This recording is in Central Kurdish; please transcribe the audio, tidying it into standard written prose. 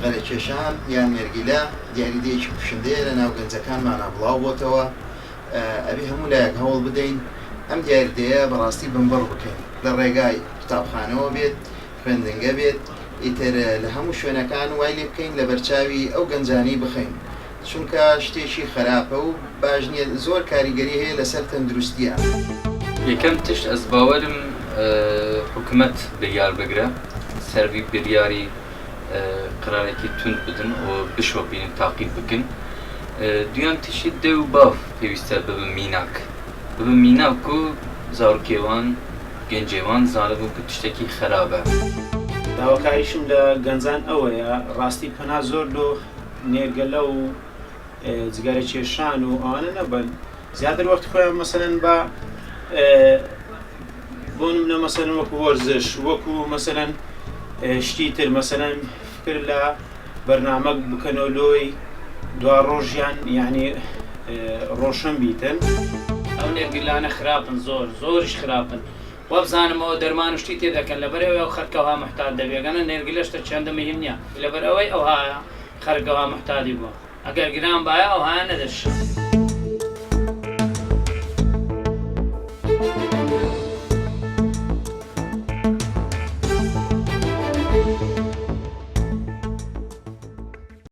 جغەرە کێشان یان نێرگیلە دیاریدەیەکی کوشندەیە لە ناو گەنجەکانمانە بڵاو بۆتەوە ئەبێ هەموو لایەک هەوڵ بدەین ئەم دیاریدەیە بەڕاستی بمبەڕ بکەین لە ڕێگای قوتابخانەوە بێت خوێندنگە بێت ئیتر لە هەموو شوێنەکان وای لێ بکەین لە بەرچاوی ئەو گەنجانەی بخەین چونکە شتێکی خراپە و باش نییە زۆر کاریگەری هەیە لەسەر تەندروستیە. یەکەم تشت ئەس باوەرم حکوومەت بریار بگرە سەروی بریاری قرارێکی تند بدن و بشۆبین تاقیب بکەن. دویان تشی دە و باف پێویستە ببن میناک ببن میناک و زاڕکێوان گەنجێوان زانبوو کە تشتێکی خراپە. داواکاریشم لە گەنجان ئەوەیە ڕاستی پەنا زۆر لۆ نێرگەلە و جگەرە کێشان و ئەوانە نەبن زیاتر وەخت خۆیان مەسەلەن بە بۆ نمونە مەسەلەن وەکو وەرزش وەکو مەسەلەن شتی تر مەسەلەن فکر لە بەرنامە بکەنەوە لۆی دوا ڕۆژیان یعنی ڕۆشن بیتن. ئەو نێرگیلانە خراپن زۆریش خراپن وە بزانمەوە دەرمان و شتی تێ دەکەن لەبەرەوەی ئەو خەرکەوها محتاج دەبێگەنە نێرگیلەشتە چەندە مهم نییە لەبەرەوەی ئەوها خەرکەوها محتاجی بووە ئەگەر گران باە ئەوها نەدەش.